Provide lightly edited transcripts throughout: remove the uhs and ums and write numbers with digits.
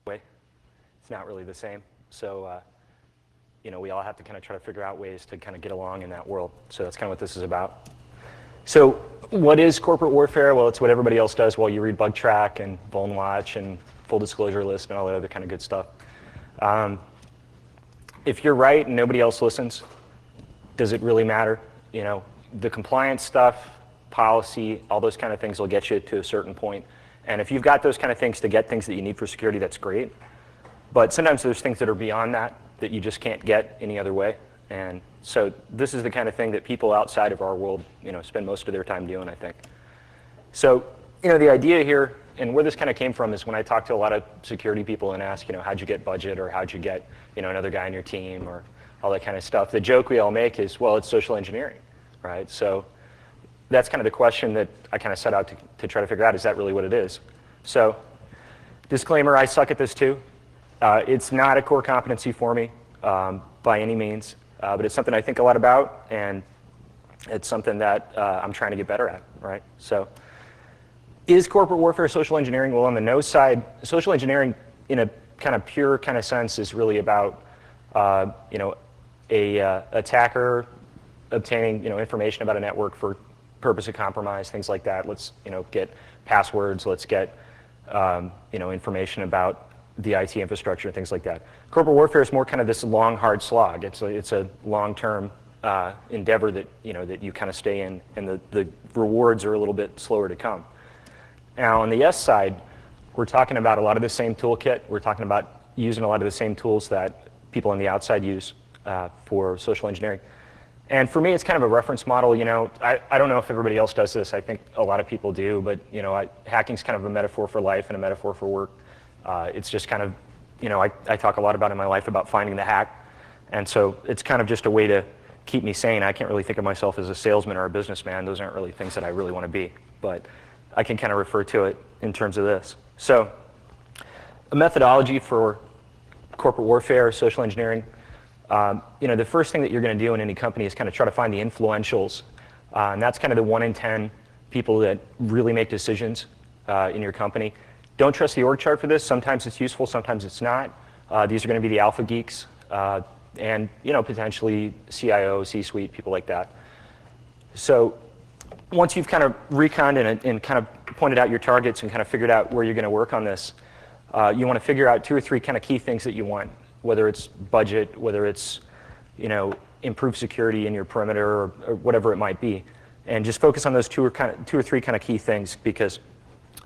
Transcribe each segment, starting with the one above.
way. It's not really the same. So, we all have to kind of try to figure out ways to kind of get along in that world. So that's kind of what this is about. So what is corporate warfare? Well, it's what everybody else does while you read Bug Track and Vuln Watch and Full Disclosure List and all that other kind of good stuff. If you're right and nobody else listens, does it really matter? The compliance stuff, policy, all those kind of things will get you to a certain point. And if you've got those kind of things to get things that you need for security, that's great. But sometimes there's things that are beyond that you just can't get any other way. And so this is the kind of thing that people outside of our world, spend most of their time doing, I think. So, the idea here, and where this kind of came from, is when I talk to a lot of security people and ask, how'd you get budget, or how'd you get, another guy on your team, or all that kind of stuff. The joke we all make is, well, it's social engineering, right? So that's kind of the question that I kind of set out to try to figure out, is that really what it is? So disclaimer, I suck at this too. It's not a core competency for me by any means, but it's something I think a lot about, and it's something that I'm trying to get better at, right? So is corporate warfare social engineering? Well, on the no side, social engineering in a kind of pure kind of sense is really about a attacker obtaining information about a network for purpose of compromise, things like that. Let's get passwords. Let's get information about the IT infrastructure, things like that. Corporate warfare is more kind of this long, hard slog. It's a long-term endeavor that that you kind of stay in, and the rewards are a little bit slower to come. Now, on the S side, we're talking about a lot of the same toolkit. We're talking about using a lot of the same tools that people on the outside use for social engineering. And for me, it's kind of a reference model. I don't know if everybody else does this. I think a lot of people do, but hacking's kind of a metaphor for life and a metaphor for work. It's just kind of, I talk a lot about in my life about finding the hack. And so it's kind of just a way to keep me sane. I can't really think of myself as a salesman or a businessman. Those aren't really things that I really want to be. But I can kind of refer to it in terms of this. So a methodology for corporate warfare, social engineering, the first thing that you're going to do in any company is kind of try to find the influentials. And that's kind of the 1 in 10 people that really make decisions in your company. Don't trust the org chart for this. Sometimes it's useful, sometimes it's not. These are going to be the alpha geeks and potentially CIO, C-suite, people like that. So once you've kind of reconned and kind of pointed out your targets and kind of figured out where you're going to work on this, you want to figure out 2 or 3 kind of key things that you want, whether it's budget, whether it's improved security in your perimeter, or whatever it might be, and just focus on those 2 or 3 kind of key things, because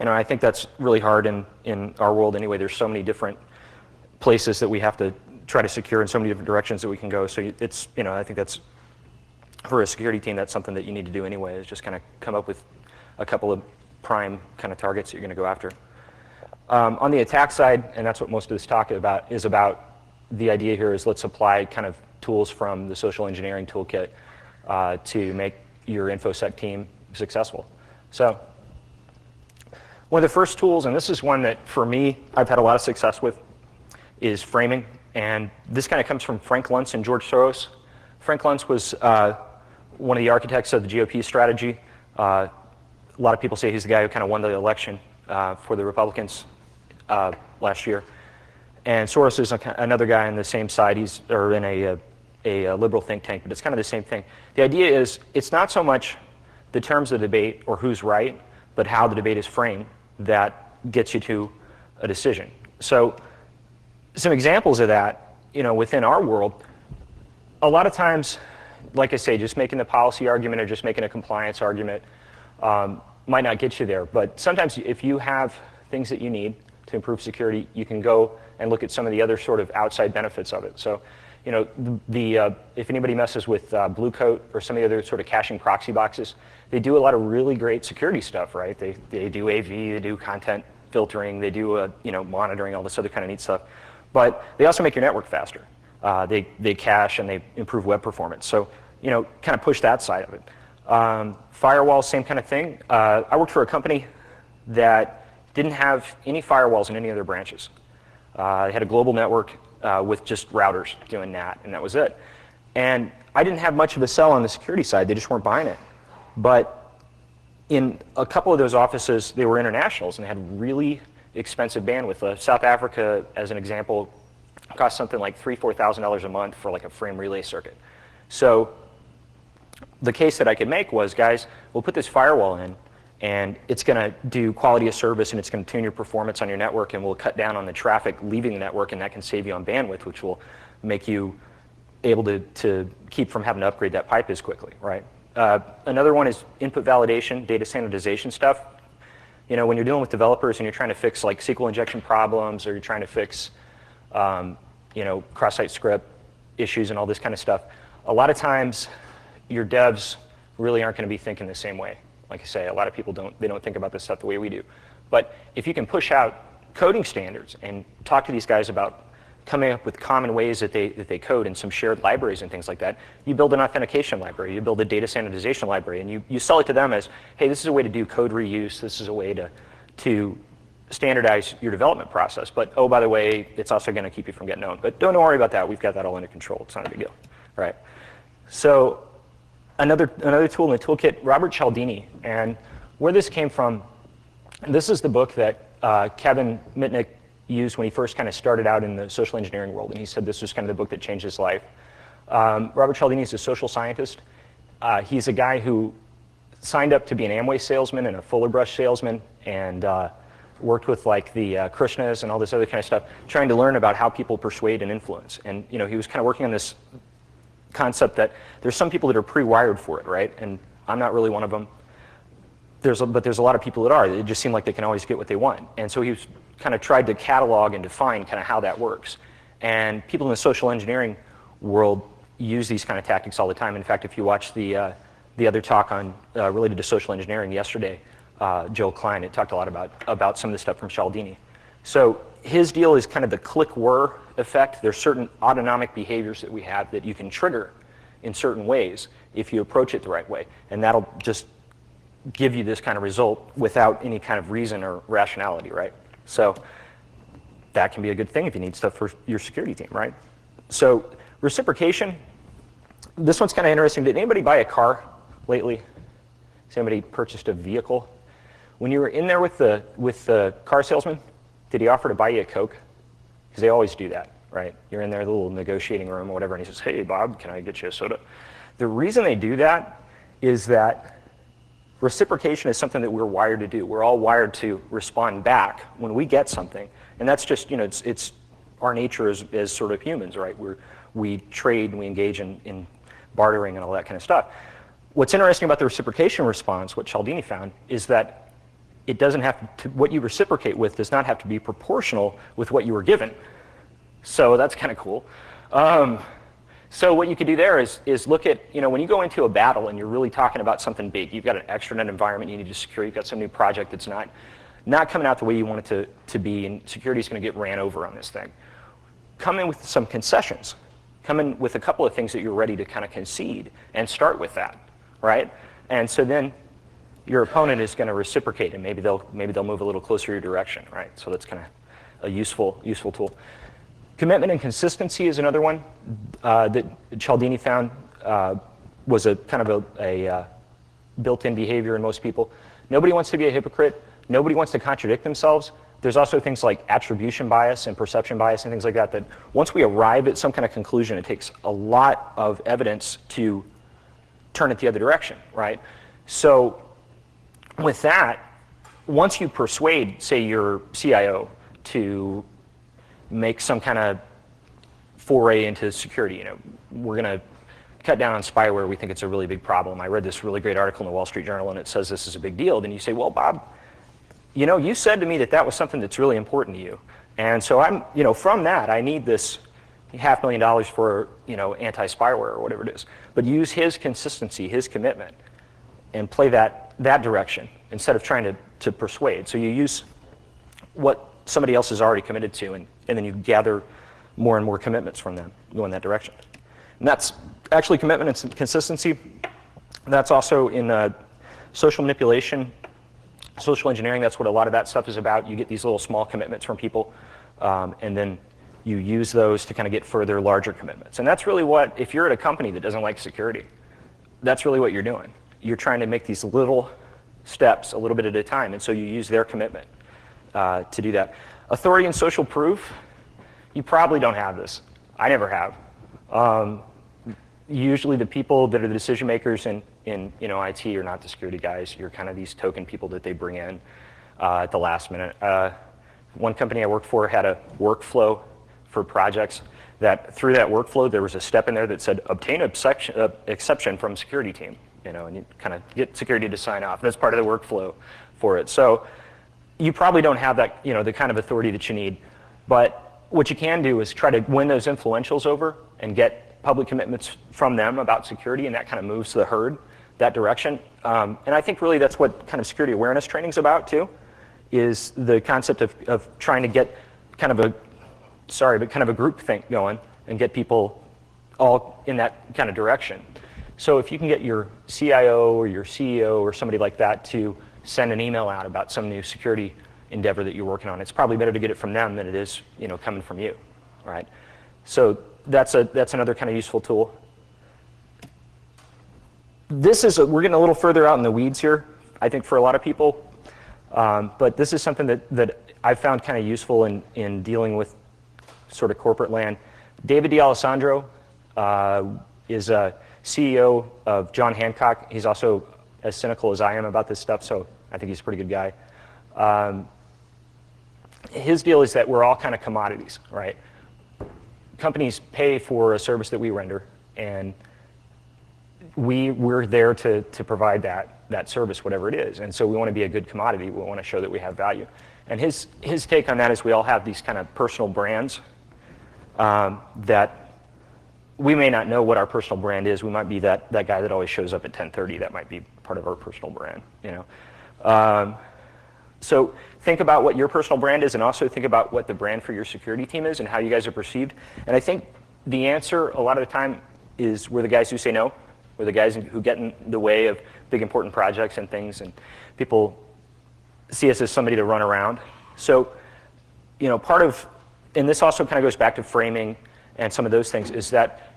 I think that's really hard in our world anyway. There's so many different places that we have to try to secure, and so many different directions that we can go. So it's I think that's, for a security team, that's something that you need to do anyway, is just kind of come up with a couple of prime kind of targets that you're going to go after. On the attack side, and that's what most of this talk is about, the idea here is let's apply kind of tools from the social engineering toolkit to make your InfoSec team successful. So one of the first tools, and this is one that for me I've had a lot of success with, is framing. And this kind of comes from Frank Luntz and George Soros. Frank Luntz was one of the architects of the GOP strategy. A lot of people say he's the guy who kind of won the election for the Republicans last year. And Soros is another guy on the same side. He's in a liberal think tank, but it's kind of the same thing. The idea is it's not so much the terms of the debate or who's right, but how the debate is framed that gets you to a decision. So some examples of that, within our world, a lot of times, like I say, just making the policy argument or just making a compliance argument might not get you there. But sometimes if you have things that you need to improve security, you can go and look at some of the other sort of outside benefits of it. So, if anybody messes with Blue Coat or some of the other sort of caching proxy boxes, they do a lot of really great security stuff, right? They do AV, they do content filtering, they do monitoring, all this other kind of neat stuff. But they also make your network faster. They cache and they improve web performance. So, kind of push that side of it. Firewalls, same kind of thing. I worked for a company that didn't have any firewalls in any of their branches. They had a global network with just routers doing NAT, and that was it. And I didn't have much of a sell on the security side. They just weren't buying it. But in a couple of those offices, they were internationals, and they had really expensive bandwidth. South Africa, as an example, costs something like $3,000–4,000 a month for like a frame relay circuit. So the case that I could make was, guys, we'll put this firewall in, and it's going to do quality of service, and it's going to tune your performance on your network, and we'll cut down on the traffic leaving the network, and that can save you on bandwidth, which will make you able to keep from having to upgrade that pipe as quickly, right? Another one is input validation, data sanitization stuff. You know, when you're dealing with developers and you're trying to fix like SQL injection problems, or you're trying to fix, you know, cross-site script issues and all this kind of stuff, a lot of times your devs really aren't going to be thinking the same way. Like I say, a lot of people don't think about this stuff the way we do. But if you can push out coding standards and talk to these guys about coming up with common ways that they code and some shared libraries and things like that, you build an authentication library, you build a data sanitization library, and you sell it to them as, hey, this is a way to do code reuse, this is a way to standardize your development process. But oh, by the way, it's also going to keep you from getting owned. But don't worry about that, we've got that all under control, it's not a big deal, right? So another tool in the toolkit, Robert Cialdini, and where this came from, this is the book that Kevin Mitnick used when he first kind of started out in the social engineering world, and he said this was kind of the book that changed his life. Robert Cialdini is a social scientist. He's a guy who signed up to be an Amway salesman and a Fuller Brush salesman, and worked with like the Krishnas and all this other kind of stuff, trying to learn about how people persuade and influence. And you know, he was kind of working on this concept that there's some people that are pre-wired for it, right? And I'm not really one of them. But there's a lot of people that are. It just seem like they can always get what they want. And so he was kind of tried to catalog and define kind of how that works. And people in the social engineering world use these kind of tactics all the time. In fact, if you watch the other talk on related to social engineering yesterday, Joel Klein, it talked a lot about some of the stuff from Cialdini. So his deal is kind of the click-whir effect. There's certain autonomic behaviors that we have that you can trigger in certain ways if you approach it the right way. And that'll just give you this kind of result without any kind of reason or rationality, right? So that can be a good thing if you need stuff for your security team, right? So reciprocation, this one's kind of interesting. Did anybody buy a car lately? Has anybody purchased a vehicle? When you were in there with the car salesman, did he offer to buy you a Coke? Because they always do that, right? You're in there, the little negotiating room or whatever, and he says, hey, Bob, can I get you a soda? The reason they do that is that reciprocation is something that we're wired to do. We're all wired to respond back when we get something. And that's just, you know, it's our nature as sort of humans, right? We trade and we engage in bartering and all that kind of stuff. What's interesting about the reciprocation response, what Cialdini found, is that it doesn't have to, what you reciprocate with does not have to be proportional with what you were given. So that's kind of cool. So what you could do there is look at, you know, when you go into a battle and you're really talking about something big, you've got an extranet environment you need to secure, you've got some new project that's not coming out the way you want it to be, and security is going to get ran over on this thing. Come in with some concessions. Come in with a couple of things that you're ready to kind of concede and start with that, right? And so then your opponent is going to reciprocate, and maybe they'll move a little closer your direction, right? So that's kind of a useful tool. Commitment and consistency is another one that Cialdini found was a kind of a built-in behavior in most people. Nobody wants to be a hypocrite. Nobody wants to contradict themselves. There's also things like attribution bias and perception bias and things like that, that once we arrive at some kind of conclusion, it takes a lot of evidence to turn it the other direction, right? So with that, once you persuade, say, your CIO to make some kind of foray into security, you know, we're going to cut down on spyware, we think it's a really big problem. I read this really great article in the Wall Street Journal and it says this is a big deal. Then you say, well, Bob, you know, you said to me that was something that's really important to you. And so I'm, you know, from that, I need this $500,000 for, you know, anti-spyware or whatever it is. But use his consistency, his commitment, and play that direction instead of trying to persuade. So you use what somebody else is already committed to, and then you gather more and more commitments from them, go in that direction. And that's actually commitment and consistency. That's also in social manipulation, social engineering. That's what a lot of that stuff is about. You get these little small commitments from people, and then you use those to kind of get further, larger commitments. And that's really what, if you're at a company that doesn't like security, that's really what you're doing. You're trying to make these little steps a little bit at a time, and so you use their commitment. to do that. Authority and social proof, you probably don't have this. I never have. Usually the people that are the decision makers in IT are not the security guys. You're kind of these token people that they bring in at the last minute. One company I worked for had a workflow for projects that through that workflow there was a step in there that said obtain exception from security team, and you kind of get security to sign off. And that's part of the workflow for it. So you probably don't have that, the kind of authority that you need. But what you can do is try to win those influentials over and get public commitments from them about security, and that kind of moves the herd that direction. And I think really that's what kind of security awareness training is about too, is the concept of trying to get kind of a group think going and get people all in that kind of direction. So if you can get your CIO or your CEO or somebody like that to send an email out about some new security endeavor that you're working on, it's probably better to get it from them than it is, coming from you, right? So that's another kind of useful tool. We're getting a little further out in the weeds here, I think, for a lot of people, but this is something that I've found kind of useful in dealing with sort of corporate land. David D'Alessandro is a CEO of John Hancock. He's also as cynical as I am about this stuff, so I think he's a pretty good guy. His deal is that we're all kind of commodities, right? Companies pay for a service that we render, and we're there to provide that service, whatever it is. And so we want to be a good commodity. We want to show that we have value. And his take on that is we all have these kind of personal brands that we may not know what our personal brand is. We might be that guy that always shows up at 10:30. That might be part of our personal brand, So think about what your personal brand is, and also think about what the brand for your security team is and how you guys are perceived. And I think the answer a lot of the time is we're the guys who say no. We're the guys who get in the way of big important projects and things, and people see us as somebody to run around. So, and this also kind of goes back to framing and some of those things, is that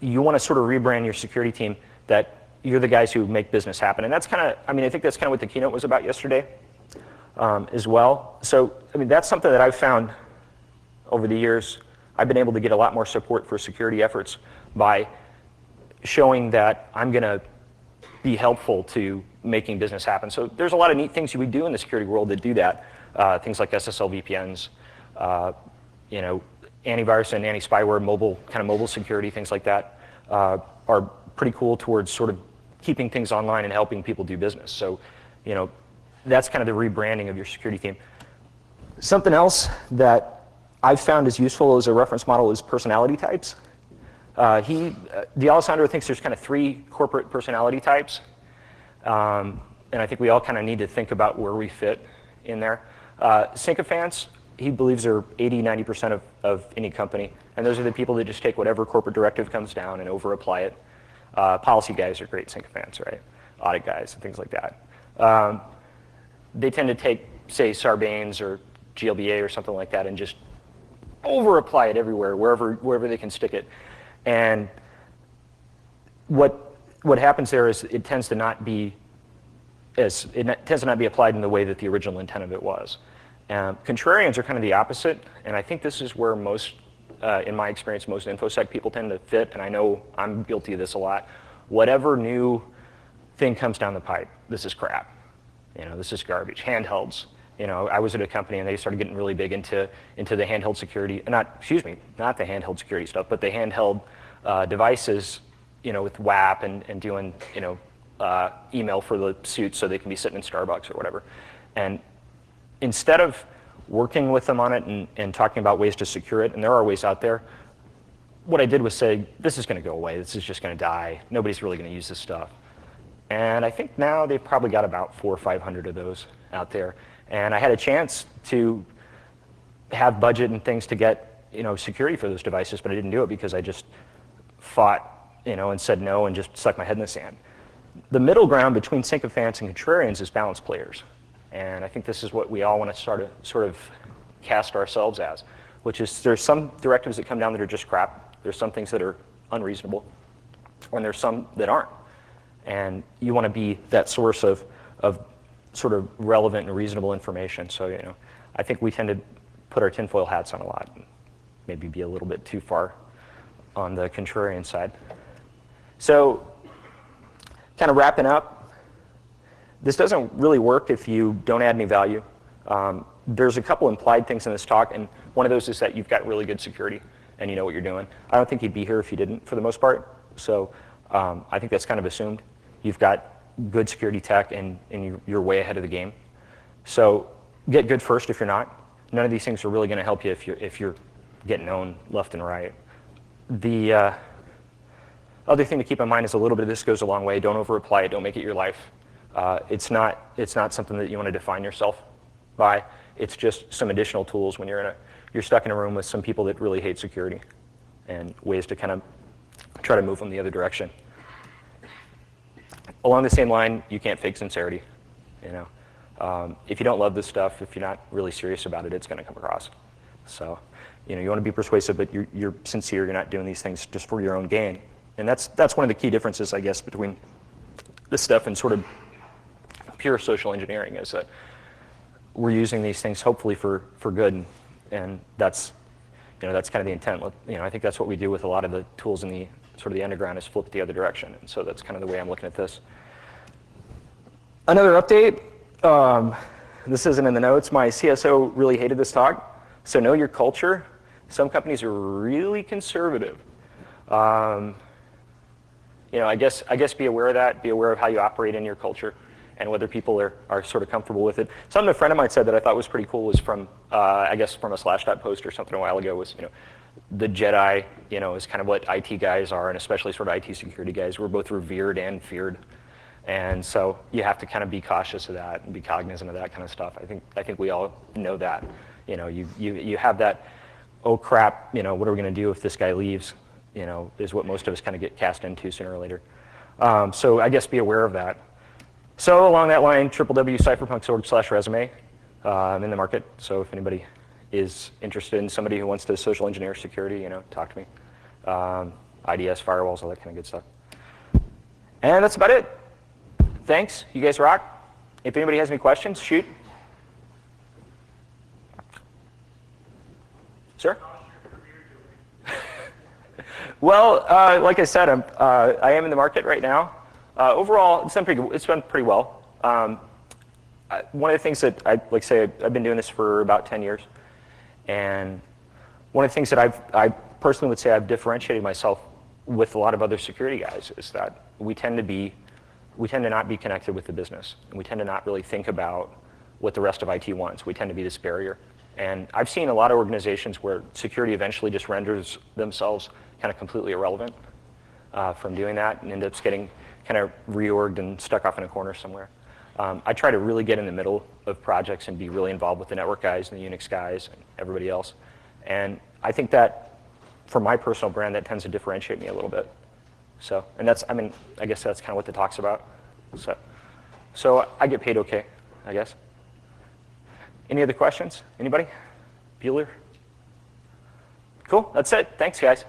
you want to sort of rebrand your security team that you're the guys who make business happen. And that's kind of, I think that's kind of what the keynote was about yesterday as well. So, that's something that I've found over the years. I've been able to get a lot more support for security efforts by showing that I'm going to be helpful to making business happen. So there's a lot of neat things you would do in the security world that do that. Things like SSL VPNs, antivirus and anti-spyware, mobile security, things like that are pretty cool towards sort of keeping things online and helping people do business. So, that's kind of the rebranding of your security team. Something else that I've found is useful as a reference model is personality types. D'Alessandro thinks there's kind of 3 corporate personality types, and I think we all kind of need to think about where we fit in there. Sycophants, he believes, are 80-90% of any company, and those are the people that just take whatever corporate directive comes down and over-apply it. Policy guys are great sycophants, right? Audit guys and things like that. They tend to take, say, Sarbanes or GLBA or something like that and just over-apply it everywhere, wherever they can stick it. And what happens there is it tends to not be applied in the way that the original intent of it was. Contrarians are kind of the opposite, and I think this is where most, in my experience, most InfoSec people tend to fit, and I know I'm guilty of this a lot. Whatever new thing comes down the pipe, this is crap. This is garbage. Handhelds. I was at a company and they started getting really big into the handheld security, not the handheld security stuff, but the handheld devices, with WAP and doing, email for the suits so they can be sitting in Starbucks or whatever. And instead of working with them on it and talking about ways to secure it, and there are ways out there, what I did was say, this is going to go away. This is just going to die. Nobody's really going to use this stuff. And I think now they've probably got about 400 or 500 of those out there. And I had a chance to have budget and things to get, security for those devices, but I didn't do it because I just fought, and said no and just stuck my head in the sand. The middle ground between sycophants and contrarians is balanced players. And I think this is what we all want to sort of cast ourselves as, which is there's some directives that come down that are just crap. There's some things that are unreasonable, and there's some that aren't. And you want to be that source of sort of relevant and reasonable information. So, I think we tend to put our tinfoil hats on a lot, and maybe be a little bit too far on the contrarian side. So, kind of wrapping up, this doesn't really work if you don't add any value. There's a couple implied things in this talk, and one of those is that you've got really good security and you know what you're doing. I don't think you'd be here if you didn't, for the most part. So I think that's kind of assumed. You've got good security tech, and you're way ahead of the game. So get good first if you're not. None of these things are really going to help you if you're getting owned left and right. The other thing to keep in mind is a little bit of this goes a long way. Don't over-apply it. Don't make it your life. It's not something that you want to define yourself by. It's just some additional tools when you're stuck in a room with some people that really hate security, and ways to kind of try to move them the other direction. Along the same line, you can't fake sincerity. If you don't love this stuff, if you're not really serious about it, it's going to come across. So, you want to be persuasive, but you're sincere. You're not doing these things just for your own gain. And that's one of the key differences, I guess, between this stuff and sort of pure social engineering, is that we're using these things hopefully for good, and that's that's kind of the intent. I think that's what we do with a lot of the tools in the sort of the underground, is flip it the other direction. And so that's kind of the way I'm looking at this. Another update. This isn't in the notes. My CSO really hated this talk. So know your culture. Some companies are really conservative. I guess be aware of that. Be aware of how you operate in your culture, and whether people are sort of comfortable with it. Something a friend of mine said that I thought was pretty cool was from, I guess from a Slashdot post or something a while ago, was, the Jedi, is kind of what IT guys are, and especially sort of IT security guys. We're both revered and feared. And so you have to kind of be cautious of that and be cognizant of that kind of stuff. I think we all know that. You have that, oh crap, what are we going to do if this guy leaves, is what most of us kind of get cast into sooner or later. So I guess be aware of that. So along that line, www.cypherpunk.org/resume. I'm in the market, so if anybody is interested in somebody who wants to social engineer security, talk to me. IDS, firewalls, all that kind of good stuff. And that's about it. Thanks. You guys rock. If anybody has any questions, shoot. Sir? Well, like I said, I am in the market right now. Overall, it's been pretty well. One of the things that I've been doing this for about 10 years, and one of the things that I personally would say I've differentiated myself with a lot of other security guys is that we tend to not be connected with the business, and we tend to not really think about what the rest of IT wants. We tend to be this barrier. And I've seen a lot of organizations where security eventually just renders themselves kind of completely irrelevant from doing that, and ends up getting kind of reorged and stuck off in a corner somewhere. I try to really get in the middle of projects and be really involved with the network guys and the Unix guys and everybody else. And I think that, for my personal brand, that tends to differentiate me a little bit. So, and I guess that's kind of what the talk's about. So I get paid okay, I guess. Any other questions? Anybody? Bueller? Cool, that's it. Thanks, guys.